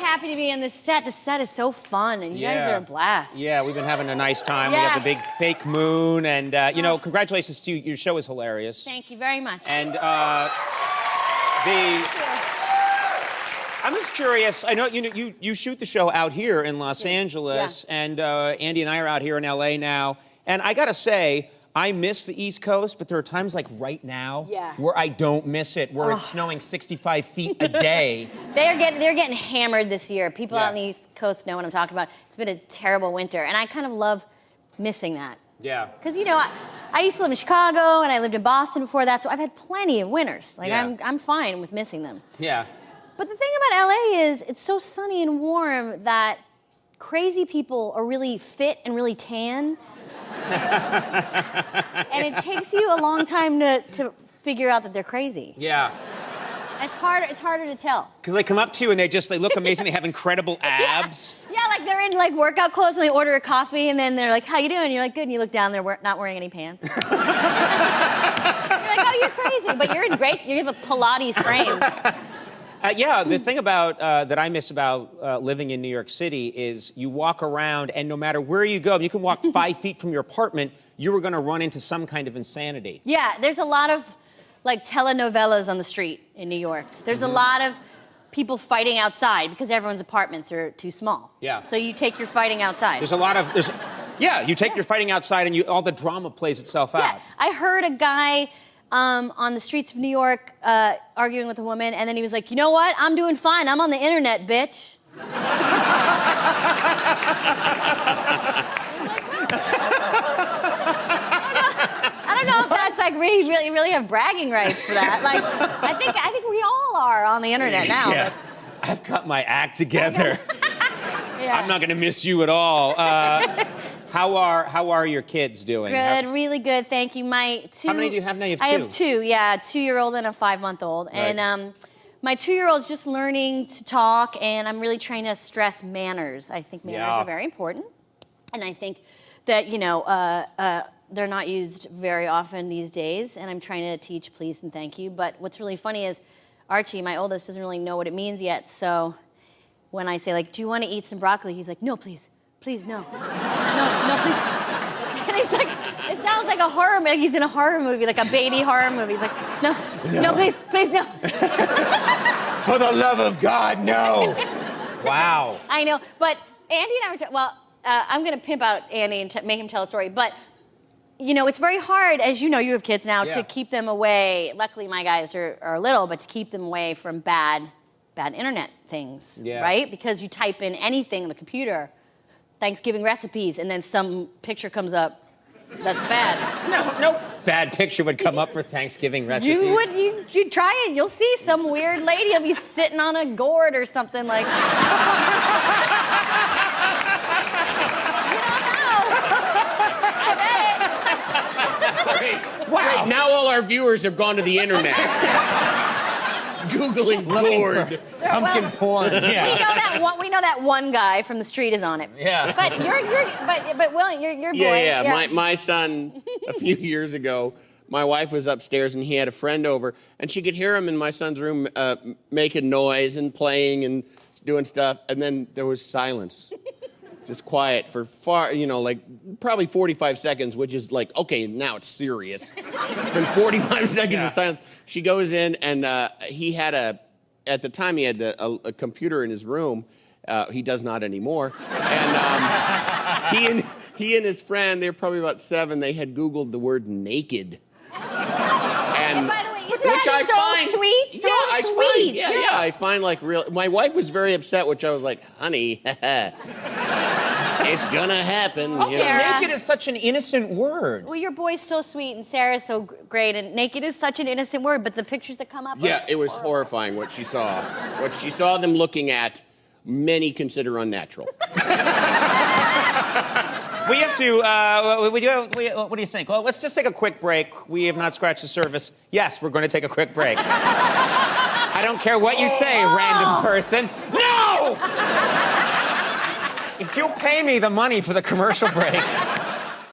happy to be on this set. The set is so fun, and you guys are a blast. Yeah, we've been having a nice time. We have the big fake moon, and, you know, congratulations to you. Your show is hilarious. Thank you very much. And, I'm just curious. I know you shoot the show out here in Los Angeles, and Andy and I are out here in LA now. And I gotta say, I miss the East Coast, but there are times like right now where I don't miss it, where it's snowing 65 feet a day. They're getting hammered this year. People out on the East Coast know what I'm talking about. It's been a terrible winter, and I kind of love missing that. Yeah. Because, you know, I used to live in Chicago, and I lived in Boston before that, so I've had plenty of winters. Like, I'm fine with missing them. Yeah. But the thing about LA is it's so sunny and warm that crazy people are really fit and really tan. And it takes you a long time to figure out that they're crazy. Yeah. It's harder to tell. Because they come up to you and they look amazing. They have incredible abs. Yeah, like they're in like workout clothes and they order a coffee and then they're like, "How you doing?" And you're like, "Good." And you look down, they're not wearing any pants. You're like, "Oh, you're crazy," but you're in great. You have a Pilates frame. Yeah, the thing about that I miss about living in New York City is you walk around and no matter where you go, you can walk 5 feet from your apartment, you were going to run into some kind of insanity. Yeah, there's a lot of like telenovelas on the street in New York. There's a lot of people fighting outside because everyone's apartments are too small. Yeah. So you take your fighting outside. You take your fighting outside and all the drama plays itself out. Yeah, I heard a guy on the streets of New York arguing with a woman, and then he was like, "You know what? I'm doing fine. I'm on the internet, bitch." I don't know if that's like really have bragging rights for that. Like, I think we all are on the internet now. Yeah. I've got my act together. Yeah. I'm not going to miss you at all. How are your kids doing? Good, really good. Thank you. How many do you have now? You have two. I have two. Yeah, 2-year-old and a 5-month-old. Right. And my 2-year-old's just learning to talk, and I'm really trying to stress manners. I think manners are very important, and I think that they're not used very often these days. And I'm trying to teach please and thank you. But what's really funny is Archie, my oldest, doesn't really know what it means yet. So when I say like, "Do you want to eat some broccoli?" He's like, "No, please. Please, no. No, please." And he's like, it sounds like a horror movie. Like he's in a horror movie, like a baby horror movie. He's like, no, please, no. For the love of God, no. Wow. I know, but Andy and I were, I'm going to pimp out Andy and make him tell a story, but, you know, it's very hard, as you know, you have kids now, to keep them away. Luckily, my guys are little, but to keep them away from bad internet things, right? Because you type in anything on the computer, Thanksgiving recipes, and then some picture comes up that's bad. No bad picture would come up for Thanksgiving recipes. You try it, you'll see some weird lady will be sitting on a gourd or something like. You don't know. I bet it. Wow. Great, now all our viewers have gone to the internet. Googling gourd. Pumpkin porn. Yeah. We know that one guy from the street is on it. Yeah. But Will, your boy. Yeah. My son, a few years ago, my wife was upstairs and he had a friend over, and she could hear him in my son's room making noise and playing and doing stuff, and then there was silence. Just quiet for probably 45 seconds, which is like, okay, now it's serious. It's been 45 seconds of silence. She goes in, and he had at the time he had a computer in his room. He does not anymore. And he and his friend, they were probably about 7, they had Googled the word naked. And by the way, isn't that so sweet? Sweet. I find like real. My wife was very upset, which I was like, "Honey, it's gonna happen." Also, naked is such an innocent word. Well, your boy's so sweet and Sarah's so great, and naked is such an innocent word, but the pictures that come up. Yeah, it was horrifying what she saw. What she saw them looking at, many consider unnatural. We have to, what do you think? Well, let's just take a quick break. We have not scratched the surface. Yes, we're going to take a quick break. I don't care what you say, random person. No! If you'll pay me the money for the commercial break.